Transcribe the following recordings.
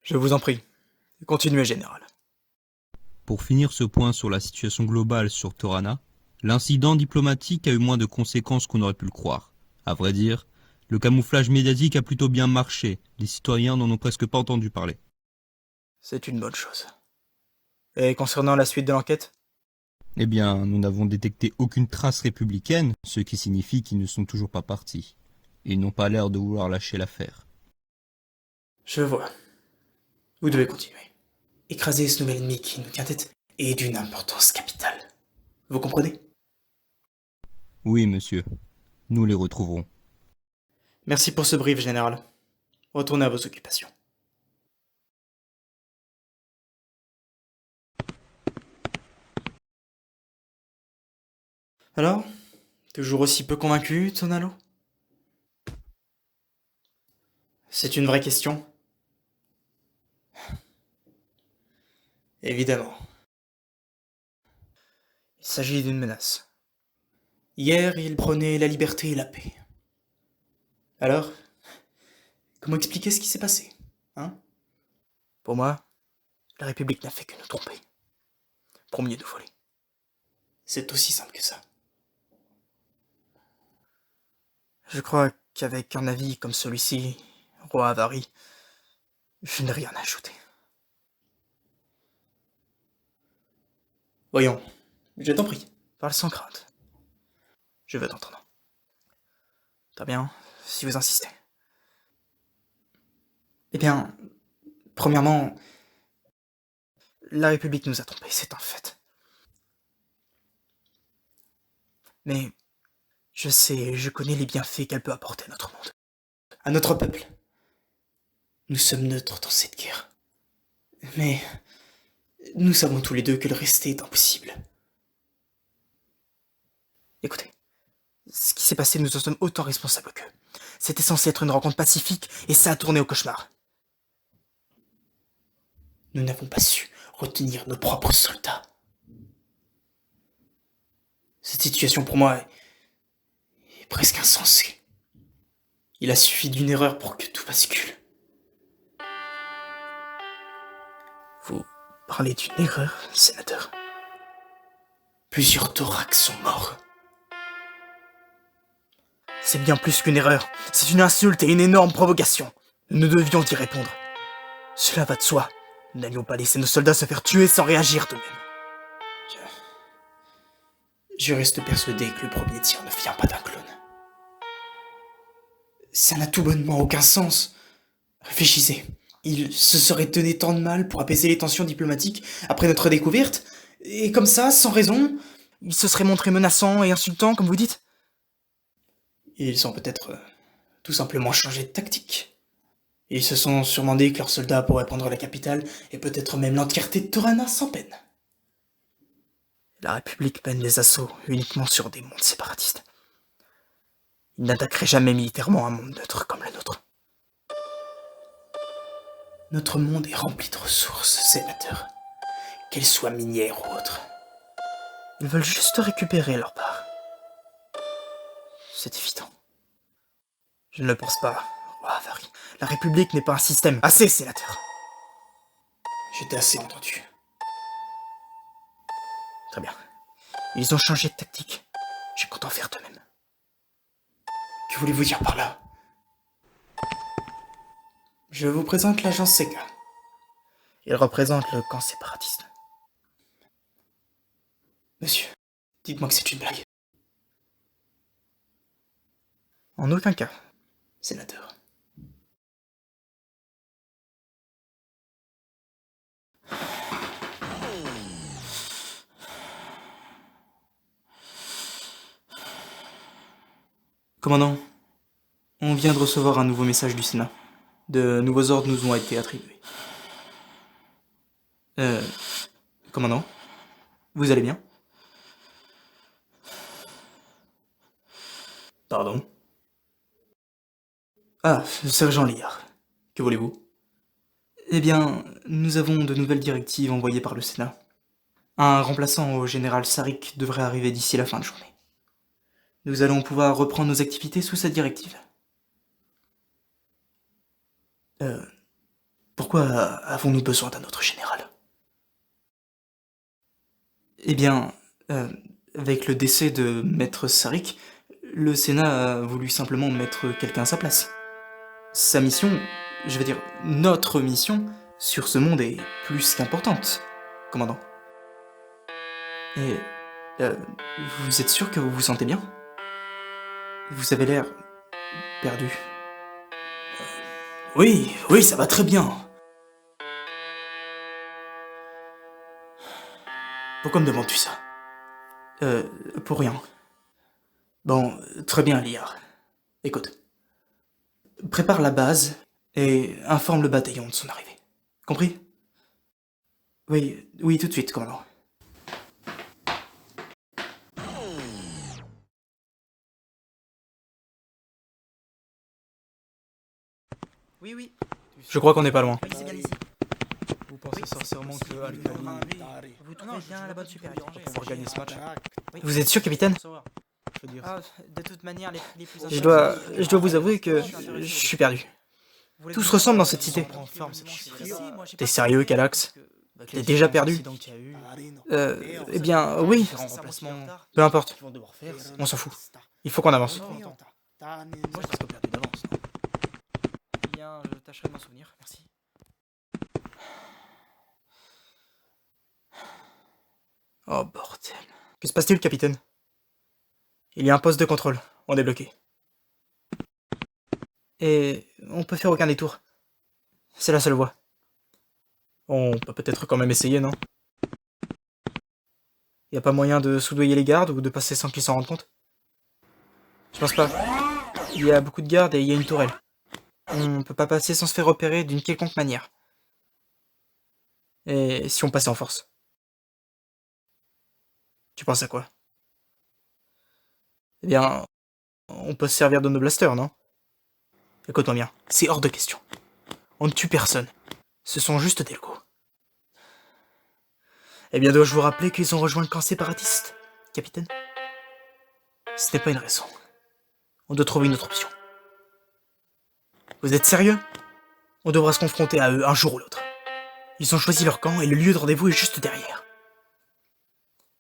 Je vous en prie. Continuez, général. Pour finir ce point sur la situation globale sur Torana, l'incident diplomatique a eu moins de conséquences qu'on aurait pu le croire. À vrai dire, le camouflage médiatique a plutôt bien marché, les citoyens n'en ont presque pas entendu parler. C'est une bonne chose. Et concernant la suite de l'enquête? Eh bien, nous n'avons détecté aucune trace républicaine, ce qui signifie qu'ils ne sont toujours pas partis. Ils n'ont pas l'air de vouloir lâcher l'affaire. Je vois. Vous devez continuer. Écraser ce nouvel ennemi qui nous tient tête est d'une importance capitale. Vous comprenez? Oui, monsieur, nous les retrouverons. Merci pour ce brief, général. Retournez à vos occupations. Alors? Toujours aussi peu convaincu, Tonalo? C'est une vraie question? Évidemment. Il s'agit d'une menace. Hier, il prônait la liberté et la paix. Alors, comment expliquer ce qui s'est passé, hein? Pour moi, la République n'a fait que nous tromper. Pour mieux nous voler. C'est aussi simple que ça. Je crois qu'avec un avis comme celui-ci, roi Avari, je n'ai rien à ajouter. Voyons, je t'en prie, parle sans crainte. Je veux t'entendre. Très bien, si vous insistez. Eh bien, premièrement, la République nous a trompés, c'est un fait. Mais je sais, je connais les bienfaits qu'elle peut apporter à notre monde, à notre peuple. Nous sommes neutres dans cette guerre. Mais nous savons tous les deux que le rester est impossible. Écoutez, ce qui s'est passé, nous en sommes autant responsables qu'eux. C'était censé être une rencontre pacifique, et ça a tourné au cauchemar. Nous n'avons pas su retenir nos propres soldats. Cette situation, pour moi, est presque insensée. Il a suffi d'une erreur pour que tout bascule. Vous parlez d'une erreur, sénateur? Plusieurs thorax sont morts. C'est bien plus qu'une erreur. C'est une insulte et une énorme provocation. Nous devions y répondre. Cela va de soi. Nous n'allions pas laisser nos soldats se faire tuer sans réagir de même. Je reste persuadé que le premier tir ne vient pas d'un clone. Ça n'a tout bonnement aucun sens. Réfléchissez. Il se serait donné tant de mal pour apaiser les tensions diplomatiques après notre découverte, et comme ça, sans raison, il se serait montré menaçant et insultant, comme vous dites. Ils ont peut-être tout simplement changé de tactique. Ils se sont sûrement dit que leurs soldats pourraient prendre la capitale, et peut-être même l'entièreté de Torana sans peine. La République mène les assauts uniquement sur des mondes séparatistes. Ils n'attaqueraient jamais militairement un monde neutre comme le nôtre. Notre monde est rempli de ressources, sénateur, qu'elles soient minières ou autres. Ils veulent juste récupérer leur part. C'est évident. Je ne le pense pas, roi Avari. La République n'est pas un système. Assez, sénateur. J'étais assez entendu. Très bien. Ils ont changé de tactique. Je compte en faire de même. Que voulez-vous dire par là? Je vous présente l'agent Sega. Il représente le camp séparatiste. Monsieur, dites-moi que c'est une blague. En aucun cas, sénateur. Commandant, on vient de recevoir un nouveau message du Sénat. De nouveaux ordres nous ont été attribués. Commandant, vous allez bien? Pardon? Ah, sergent Liard. Que voulez-vous? Eh bien, nous avons de nouvelles directives envoyées par le Sénat. Un remplaçant au général Sarik devrait arriver d'ici la fin de journée. Nous allons pouvoir reprendre nos activités sous cette directive. Pourquoi avons-nous besoin d'un autre général? Eh bien, avec le décès de Maître Sarik, le Sénat a voulu simplement mettre quelqu'un à sa place. Sa mission, je veux dire, notre mission, sur ce monde est plus qu'importante, commandant. Et, euh, vous êtes sûr que vous vous sentez bien? Vous avez l'air perdu. Oui, oui, ça va très bien. Pourquoi me demandes-tu ça? Pour rien. Bon, très bien, Liard. Écoute. Prépare la base et informe le bataillon de son arrivée. Compris? Oui, oui, tout de suite, commandant. Oui, oui. Je crois qu'on n'est pas loin. Oui, c'est bien ici. Vous pensez sincèrement que Al-Khali Vous trouvez bien la bonne supérieure. va pouvoir gagner ce match? Oui. Vous êtes sûr, capitaine? Je veux dire, Ah, de toute manière, les plus je dois vous avouer que je suis perdu. Tout se ressemble dans cette cité. T'es sérieux, Calax? T'es déjà perdu? Eh bien, oui. Peu importe. On s'en fout. Il faut qu'on avance. Moi, je reste perdu d'avance. Bien, je tâcherai de m'en souvenir, merci. Oh bordel. Que se passe-t-il, capitaine? Il y a un poste de contrôle. On est bloqué. Et on peut faire aucun détour. C'est la seule voie. On peut peut-être quand même essayer, non? Y a pas moyen de soudoyer les gardes ou de passer sans qu'ils s'en rendent compte? Je pense pas. Il y a beaucoup de gardes et il y a une tourelle. On peut pas passer sans se faire repérer d'une quelconque manière. Et si on passait en force? Tu penses à quoi? Eh bien, on peut se servir de nos blasters, non? Écoute-moi bien, c'est hors de question. On ne tue personne. Ce sont juste des locaux. Eh bien, dois-je vous rappeler qu'ils ont rejoint le camp séparatiste, capitaine? Ce n'est pas une raison. On doit trouver une autre option. Vous êtes sérieux? On devra se confronter à eux un jour ou l'autre. Ils ont choisi leur camp et le lieu de rendez-vous est juste derrière.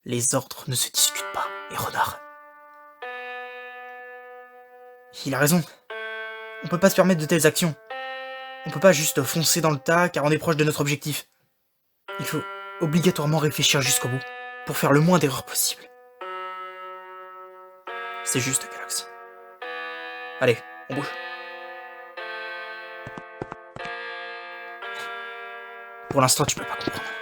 Les ordres ne se discutent pas, et renard. Il a raison. On peut pas se permettre de telles actions. On peut pas juste foncer dans le tas car on est proche de notre objectif. Il faut obligatoirement réfléchir jusqu'au bout pour faire le moins d'erreurs possible. C'est juste, Calax. Allez, on bouge. Pour l'instant, tu peux pas comprendre.